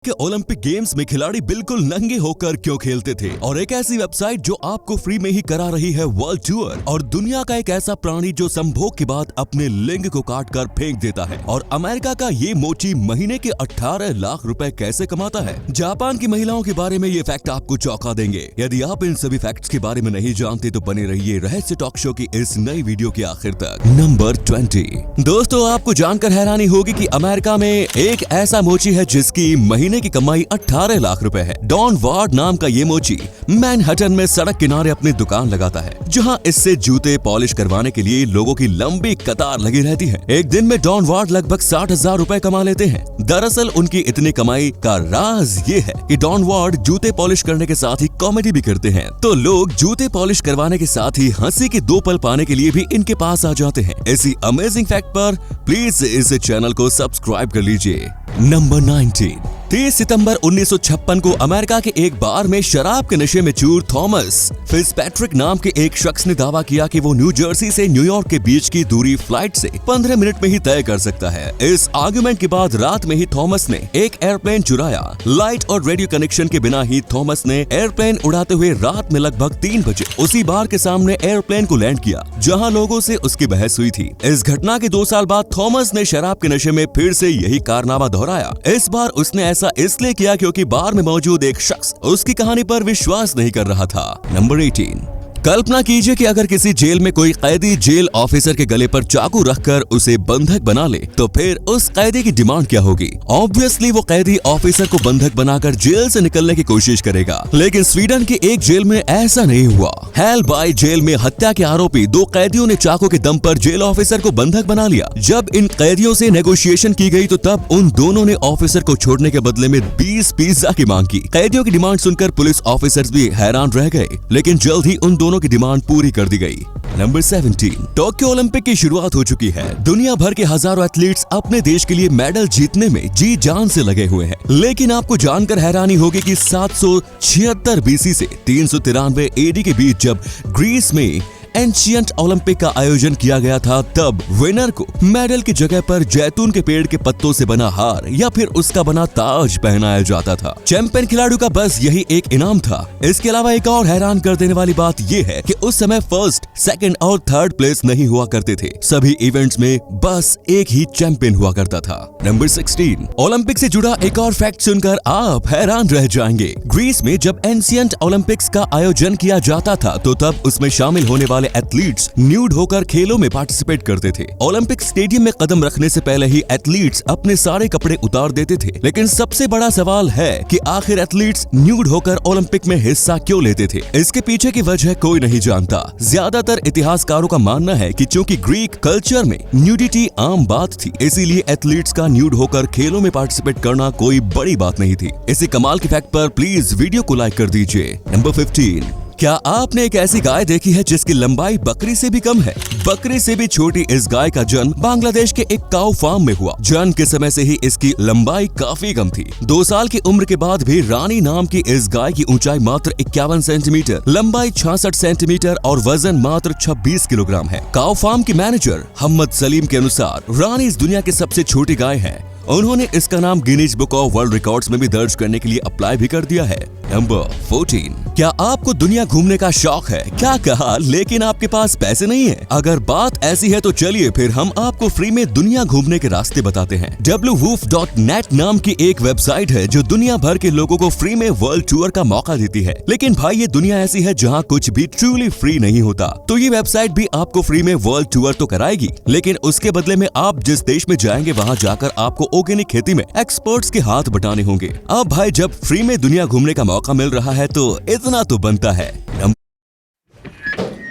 कि Olympic games में खिलाड़ी बिल्कुल नंगे होकर क्यों खेलते थे, और एक ऐसी वेबसाइट जो आपको फ्री में ही करा रही है वर्ल्ड टूर, और दुनिया का एक ऐसा प्राणी जो संभोग के बाद अपने लिंग को काटकर फेंक देता है, और अमेरिका का ये मोची महीने के 18 लाख रुपए कैसे कमाता है। जापान की महिलाओं के बारे में ये फैक्ट आपको चौंका देंगे। यदि आप इन सभी फैक्ट्स के बारे में नहीं जानते तो बने रहिए रहस्य टॉक शो की इस नई वीडियो के आखिर तक। नंबर 20। दोस्तों, आपको जानकर हैरानी होगी कि अमेरिका में एक ऐसा मोची है जिसकी महीने की कमाई 18 लाख रुपए है। डॉन वार्ड नाम का ये मोची मैनहट्टन में सड़क किनारे अपनी दुकान लगाता है, जहां इससे जूते पॉलिश करवाने के लिए लोगों की लंबी कतार लगी रहती है। एक दिन में डॉन वार्ड लगभग 60,000 रुपए कमा लेते हैं। दरअसल उनकी इतनी कमाई का राज ये है कि डॉन वार्ड जूते पॉलिश करने के साथ ही कॉमेडी भी करते हैं, तो लोग जूते पॉलिश करवाने के साथ ही हंसी के दो पल पाने के लिए भी इनके पास आ जाते हैं। ऐसी अमेजिंग फैक्ट पर प्लीज इस चैनल को सब्सक्राइब कर लीजिए। नंबर 19। 30 सितंबर 1956 को अमेरिका के एक बार में शराब के नशे में चूर थॉमस फिट्जपैट्रिक नाम के एक शख्स ने दावा किया कि वो न्यू जर्सी से न्यूयॉर्क के बीच की दूरी फ्लाइट से 15 मिनट में ही तय कर सकता है। इस आर्गुमेंट के बाद रात में ही थॉमस ने एक एयरप्लेन चुराया। लाइट और रेडियो कनेक्शन के बिना ही थॉमस ने एयरप्लेन उड़ाते हुए रात में लगभग 3 बजे उसी बार के सामने एयरप्लेन को लैंड किया जहाँ लोगों से उसकी बहस हुई थी। इस घटना के 2 साल बाद थॉमस ने शराब के नशे में फिर से यही कारनामा दोहराया। इस बार उसने ऐसा इसलिए किया क्योंकि बार में मौजूद एक शख्स उसकी कहानी पर विश्वास नहीं कर रहा था। नंबर 18। कल्पना कीजिए कि अगर किसी जेल में कोई कैदी जेल ऑफिसर के गले पर चाकू रखकर उसे बंधक बना ले तो फिर उस कैदी की डिमांड क्या होगी। ऑब्वियसली वो कैदी ऑफिसर को बंधक बनाकर जेल से निकलने की कोशिश करेगा, लेकिन स्वीडन की एक जेल में ऐसा नहीं हुआ। हेलबाई जेल में हत्या के आरोपी 2 कैदियों ने चाकू के दम पर जेल ऑफिसर को बंधक बना लिया। जब इन कैदियों से नेगोशिएशन की गई तो तब उन दोनों ने ऑफिसर को छोड़ने के बदले में 20 पिज्जा की मांग की। कैदियों की डिमांड सुनकर पुलिस ऑफिसर्स भी हैरान रह गए, लेकिन जल्द ही उन दोनों की डिमांड पूरी कर दी गई। नंबर 17। टोक्यो ओलंपिक की शुरुआत हो चुकी है। दुनिया भर के हजारों एथलीट्स अपने देश के लिए मेडल जीतने में जी जान से लगे हुए हैं, लेकिन आपको जानकर हैरानी होगी कि 776 बीसी से 393 एडी के बीच जब ग्रीस में एंशिएंट ओलंपिक का आयोजन किया गया था, तब विनर को मेडल की जगह पर जैतून के पेड़ के पत्तों से बना हार या फिर उसका बना ताज पहनाया जाता था। चैंपियन खिलाड़ियों का बस यही एक इनाम था। इसके अलावा एक और हैरान कर देने वाली बात यह है कि उस समय फर्स्ट, सेकंड और थर्ड प्लेस नहीं हुआ करते थे। सभी इवेंट्स में बस एक ही चैंपियन हुआ करता था। नंबर 16। ओलंपिक से जुड़ा एक और फैक्ट सुनकर आप हैरान रह जाएंगे। ग्रीस में जब एंशिएंट ओलंपिक्स का आयोजन किया जाता था तो तब उसमें शामिल होने वाले एथलीट्स न्यूड होकर खेलों में पार्टिसिपेट करते थे। ओलंपिक स्टेडियम में कदम रखने से पहले ही एथलीट्स अपने सारे कपड़े उतार देते थे। लेकिन सबसे बड़ा सवाल है कि आखिर एथलीट्स न्यूड होकर ओलंपिक में हिस्सा क्यों लेते थे। इसके पीछे की वजह कोई नहीं जानता। ज्यादातर इतिहासकारों का मानना है कि चूंकि ग्रीक कल्चर में न्यूडिटी आम बात थी, इसीलिए एथलीट्स का न्यूड होकर खेलों में पार्टिसिपेट करना कोई बड़ी बात नहीं थी। इसी कमाल के फैक्ट पर प्लीज वीडियो को लाइक कर दीजिए। नंबर 15। क्या आपने एक ऐसी गाय देखी है जिसकी लंबाई बकरी से भी कम है? बकरी से भी छोटी इस गाय का जन्म बांग्लादेश के एक काऊ फार्म में हुआ। जन्म के समय से ही इसकी लंबाई काफी कम थी। 2 साल की उम्र के बाद भी रानी नाम की इस गाय की ऊंचाई मात्र 51 सेंटीमीटर, लंबाई 66 सेंटीमीटर और वजन मात्र 26 किलोग्राम है। काऊ फार्म के मैनेजर मोहम्मद सलीम के अनुसार रानी इस दुनिया की सबसे छोटी गाय है। उन्होंने इसका नाम Guinness book of world records में भी दर्ज करने के लिए अप्लाई भी कर दिया है। नंबर 14। क्या आपको दुनिया घूमने का शौक है? क्या कहा, लेकिन आपके पास पैसे नहीं है? अगर बात ऐसी है तो चलिए फिर हम आपको फ्री में दुनिया घूमने के रास्ते बताते हैं। www.net नाम की एक वेबसाइट है जो दुनिया भर के लोगों को फ्री में वर्ल्ड टूर का मौका देती है। लेकिन भाई, ये दुनिया ऐसी है जहाँ कुछ भी ट्रूली फ्री नहीं होता। तो ये वेबसाइट भी आपको फ्री में वर्ल्ड टूर तो कराएगी, लेकिन उसके बदले में आप जिस देश में जाएंगे वहाँ जाकर आपको ऑर्गेनिक खेती में एक्सपर्ट्स के हाथ बटाने होंगे। अब भाई, जब फ्री में दुनिया घूमने का मौका मिल रहा है तो इतना तो बनता है।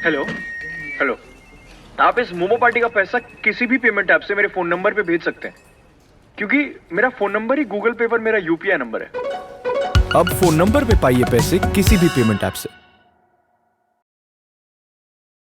हेलो हेलो, आप इस मोमो पार्टी का पैसा किसी भी पेमेंट ऐप से मेरे फोन नंबर पे भेज सकते हैं, क्योंकि मेरा फोन नंबर ही गूगल पे पर मेरा यूपीआई नंबर है। अब फोन नंबर पे पाइए पैसे किसी भी पेमेंट ऐप से।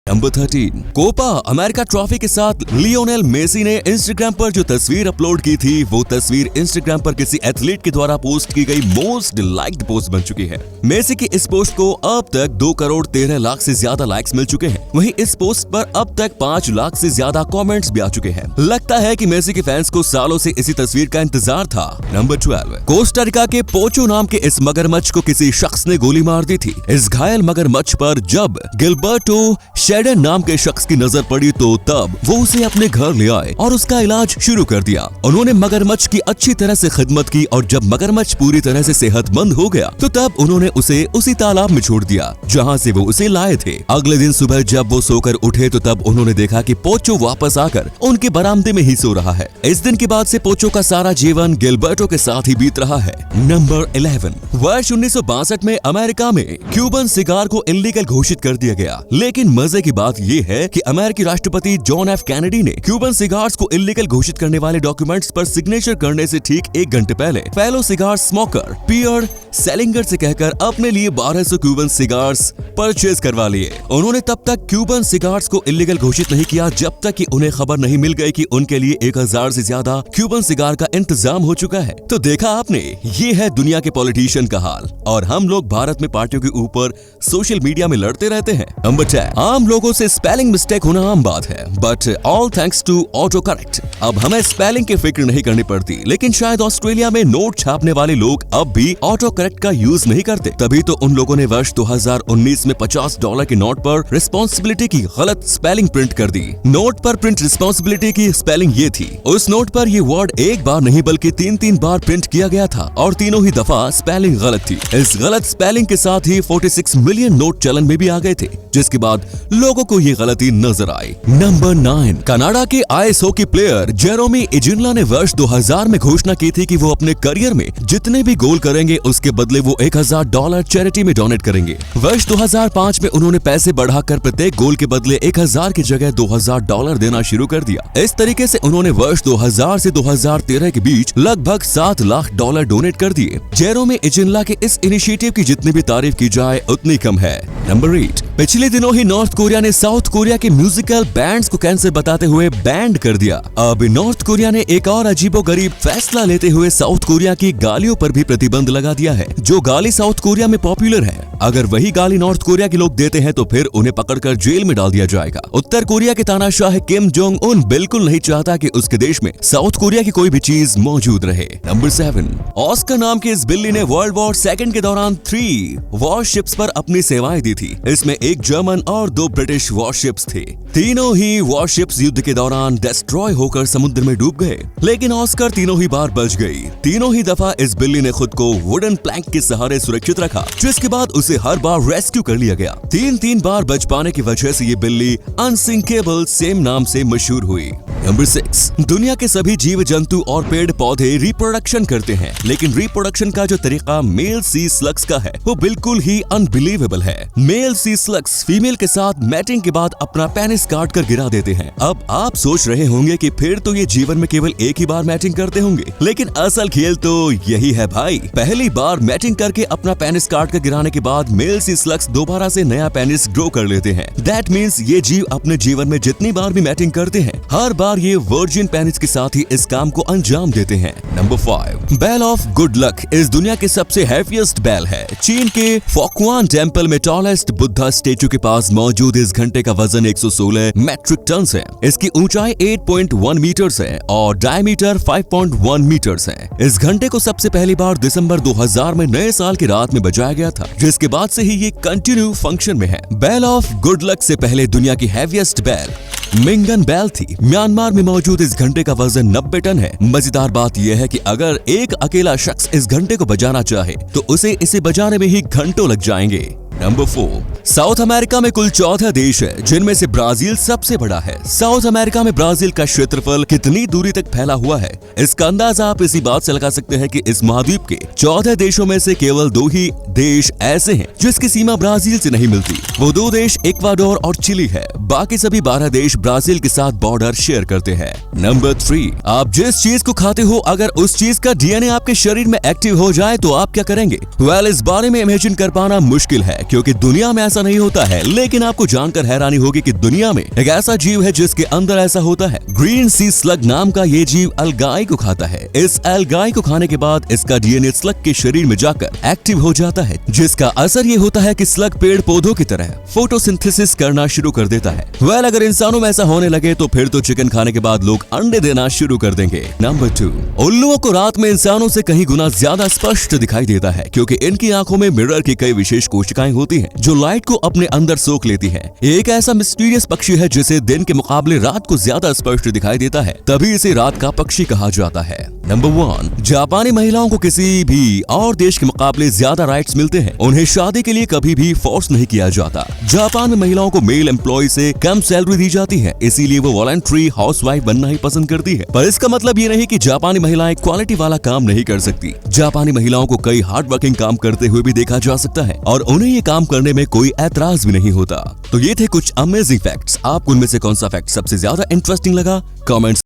नंबर 13, कोपा अमेरिका ट्रॉफी के साथ लियोनेल मेसी ने इंस्टाग्राम पर जो तस्वीर अपलोड की थी, वो तस्वीर इंस्टाग्राम पर किसी एथलीट के द्वारा पोस्ट की गई मोस्ट लाइक्ड पोस्ट बन चुकी है। मेसी की इस पोस्ट को अब तक 2 करोड़ 13 लाख से ज्यादा लाइक्स मिल चुके हैं। वहीं इस पोस्ट पर अब तक 5 लाख से ज्यादा कमेंट्स भी आ चुके हैं। लगता है कि मेसी के फैंस को सालों से इसी तस्वीर का इंतजार था। नंबर 12, कोस्टा रिका के पोचो नाम के इस मगरमच्छ को किसी शख्स ने गोली मार दी थी। इस घायल मगरमच्छ पर जब गिलबर्टो शेडन नाम के शख्स की नजर पड़ी तो तब वो उसे अपने घर ले आए और उसका इलाज शुरू कर दिया। उन्होंने मगरमच्छ की अच्छी तरह से खिदमत की और जब मगरमच्छ पूरी तरह से सेहतमंद हो गया तो तब उन्होंने उसे उसी तालाब में छोड़ दिया जहां से वो उसे लाए थे। अगले दिन सुबह जब वो सोकर उठे तो तब उन्होंने देखा कि पोचो वापस आकर उनके बरामदे में ही सो रहा है। इस दिन के बाद से पोचो का सारा जीवन गिलबर्टो के साथ ही बीत रहा है। नंबर 11, वर्ष 1962 में अमेरिका में क्यूबन सिगार को इल्लीगल घोषित कर दिया गया। लेकिन मजे की बात ये है कि अमेरिकी राष्ट्रपति जॉन एफ कैनेडी ने क्यूबन सिगार्स को इल्लीगल घोषित करने वाले डॉक्यूमेंट्स पर सिग्नेचर करने से ठीक 1 घंटे पहले फेलो सिगार स्मोकर पियर सेलिंगर से कहकर अपने लिए 1200 क्यूबन सिगार्स परचेज करवा लिए। उन्होंने तब तक क्यूबन सिगार्स को इल्लीगल घोषित नहीं किया जब तक कि उन्हें खबर नहीं मिल गई कि उनके लिए 1000 से ज्यादा क्यूबन सिगार का इंतजाम हो चुका है। तो देखा आपने, ये है दुनिया के पॉलिटिशियन का हाल और हम लोग भारत में पार्टियों के ऊपर सोशल मीडिया में लड़ते रहते हैं। नंबर 10, आम लोगों से स्पेलिंग मिस्टेक होना आम बात है, but all thanks to auto correct. अब हमें स्पेलिंग की फिक्र नहीं करनी पड़ती, लेकिन शायद ऑस्ट्रेलिया में नोट छापने वाले लोग अब भी ऑटो करेक्ट का यूज नहीं करते। तभी तो उन लोगों ने वर्ष 2019 में $50 के नोट पर रिस्पॉन्सिबिलिटी की गलत स्पेलिंग प्रिंट कर दी। नोट पर प्रिंट रिस्पॉन्सिबिलिटी की स्पेलिंग ये थी। उस नोट पर ये वर्ड एक बार नहीं बल्कि 3 बार प्रिंट किया गया था और तीनों ही दफा स्पेलिंग गलत थी। इस गलत स्पेलिंग के साथ ही 46 मिलियन नोट चलन में भी आ गए थे, जिसके बाद लोगों को ये गलती नजर आई। नंबर 9, कनाडा के आइस हॉकी प्लेयर जेरोमी इजिनला ने वर्ष 2000 में घोषणा की थी कि वो अपने करियर में जितने भी गोल करेंगे उसके बदले वो $1000 चैरिटी में डोनेट करेंगे। वर्ष 2005 में उन्होंने पैसे बढ़ाकर प्रत्येक गोल के बदले 1000 की जगह $2000 देना शुरू कर दिया। इस तरीके से उन्होंने वर्ष 2000 से 2013 के बीच लगभग $7 लाख डोनेट कर दिए। जेरोमी इजिनला के इस इनिशिएटिव की जितनी भी तारीफ की जाए उतनी कम है। नंबर 8, पिछले दिनों ही नॉर्थ कोरिया ने साउथ कोरिया के म्यूजिकल बैंड्स को कैंसर बताते हुए बैंड कर दिया। अब नॉर्थ कोरिया ने एक और अजीबोगरीब फैसला लेते हुए साउथ कोरिया की गालियों पर भी प्रतिबंध लगा दिया है। जो गाली साउथ कोरिया में पॉपुलर है, अगर वही गाली नॉर्थ कोरिया के लोग देते हैं तो फिर उन्हें पकड़कर जेल में डाल दिया जाएगा। उत्तर कोरिया के तानाशाह किम जोंग उन बिल्कुल नहीं चाहता कि उसके देश में साउथ कोरिया की कोई भी चीज मौजूद रहे। नंबर 7, ऑस्कर नाम के इस बिल्ली ने वर्ल्ड वॉर 2 के दौरान 3 वॉरशिप्स पर अपनी सेवाएं दी थी। इसमें एक जर्मन और 2 ब्रिटिश वॉरशिप्स थे। तीनों ही वॉरशिप्स युद्ध के दौरान डिस्ट्रॉय होकर समुद्र में डूब गए, लेकिन ऑस्कर तीनों ही बार बच गई। तीनों ही दफा इस बिल्ली ने खुद को वुडन प्लैंक के सहारे सुरक्षित रखा, जिसके बाद उसे हर बार रेस्क्यू कर लिया गया। 3 बार बच पाने की वजह से ये बिल्ली अनसिंकेबल सेम नाम से मशहूर हुई। नंबर 6, दुनिया के सभी जीव जंतु और पेड़ पौधे रिप्रोडक्शन करते हैं, लेकिन रिप्रोडक्शन का जो तरीका मेल सी स्लग्स का है वो बिल्कुल ही अनबिलीवेबल है। मेल सी स्लग्स फीमेल के साथ मैटिंग के बाद अपना पेनिस काट कर गिरा देते हैं। अब आप सोच रहे होंगे कि फिर तो ये जीवन में केवल एक ही बार मैटिंग करते होंगे, लेकिन असल खेल तो यही है भाई। पहली बार मैटिंग करके अपना पेनिस काट कर गिराने के बाद मेल सी स्लग्स दोबारा से नया पेनिस ग्रो कर लेते हैं। दैट मीन्स ये जीव अपने जीवन में जितनी बार भी मैटिंग करते हैं, हर बार ये वर्जिन पेनिस के साथ ही इस काम को अंजाम देते हैं। Number 5, bell of good luck इस दुनिया के सबसे हैवीएस्ट बेल है। चीन के फोक्वान टेम्पल में टॉलेस्ट बुद्धा स्टेचू के पास मौजूद इस घंटे का वजन 116 मेट्रिक टन है। इसकी ऊंचाई 8.1 मीटर्स है और डायमीटर 5.1 मीटर्स है। इस घंटे को सबसे पहली बार दिसंबर 2000 में नए साल की रात में बजाया गया था, जिसके बाद से ही ये कंटिन्यू फंक्शन में है। बेल ऑफ गुड लक से पहले दुनिया की हैवीएस्ट बेल मिंगन बेल थी। म्यांमार में मौजूद इस घंटे का वजन 90 टन है। मजेदार बात यह है कि अगर एक अकेला शख्स इस घंटे को बजाना चाहे तो उसे इसे बजाने में ही घंटों लग जाएंगे। नंबर 4, साउथ अमेरिका में कुल 14 देश है, जिनमें से ब्राजील सबसे बड़ा है। साउथ अमेरिका में ब्राजील का क्षेत्रफल कितनी दूरी तक फैला हुआ है, इसका अंदाजा आप इसी बात से लगा सकते हैं कि इस महाद्वीप के 14 देशों में से केवल 2 ही देश ऐसे हैं जिसकी सीमा ब्राजील से नहीं मिलती। वो 2 देश इक्वाडोर और चिली है। बाकी सभी 12 देश ब्राजील के साथ बॉर्डर शेयर करते हैं। नंबर 3, आप जिस चीज को खाते हो अगर उस चीज का डीएनए आपके शरीर में एक्टिव हो जाए तो आप क्या करेंगे? वेल, इस बारे में इमेजिन कर पाना मुश्किल है, क्योंकि दुनिया में ऐसा नहीं होता है, लेकिन आपको जानकर हैरानी होगी कि दुनिया में एक ऐसा जीव है जिसके अंदर ऐसा होता है। ग्रीन सी स्लग नाम का ये जीव अलगाई को खाता है। इस अलगाई को खाने के बाद इसका डीएनए स्लग के शरीर में जाकर एक्टिव हो जाता है, जिसका असर ये होता है कि स्लग पेड़ पौधों की तरह फोटोसिंथेसिस करना शुरू कर देता है। वेल, अगर इंसानों में ऐसा होने लगे तो फिर तो चिकन खाने के बाद लोग अंडे देना शुरू कर देंगे। नंबर 2, उल्लुओं को रात में इंसानों से कहीं गुना ज्यादा स्पष्ट दिखाई देता है, क्योंकि इनकी आंखों में मिरर की कई विशेष कोशिकाएं होती हैं जो लाइट को अपने अंदर सोख लेती हैं। एक ऐसा मिस्टीरियस पक्षी है जिसे दिन के मुकाबले रात को ज्यादा स्पष्ट दिखाई देता है, तभी इसे रात का पक्षी कहा जाता है। नंबर 1, जापानी महिलाओं को किसी भी और देश के मुकाबले ज्यादा राइट्स मिलते हैं। उन्हें शादी के लिए कभी भी फोर्स नहीं किया जाता। जापान में महिलाओं को मेल एम्प्लॉय से कम सैलरी दी जाती है, इसीलिए वो वॉलंटरी हाउसवाइफ बनना ही पसंद करती है। पर इसका मतलब ये नहीं कि जापानी महिलाएं क्वालिटी वाला काम नहीं कर सकती। जापानी महिलाओं को कई हार्ड वर्किंग काम करते हुए भी देखा जा सकता है और उन्हें ये काम करने में कोई ऐतराज भी नहीं होता। तो ये थे कुछ अमेजिंग फैक्ट्स। आपको उनमें से कौन सा फैक्ट सबसे ज्यादा इंटरेस्टिंग लगा? कमेंट्स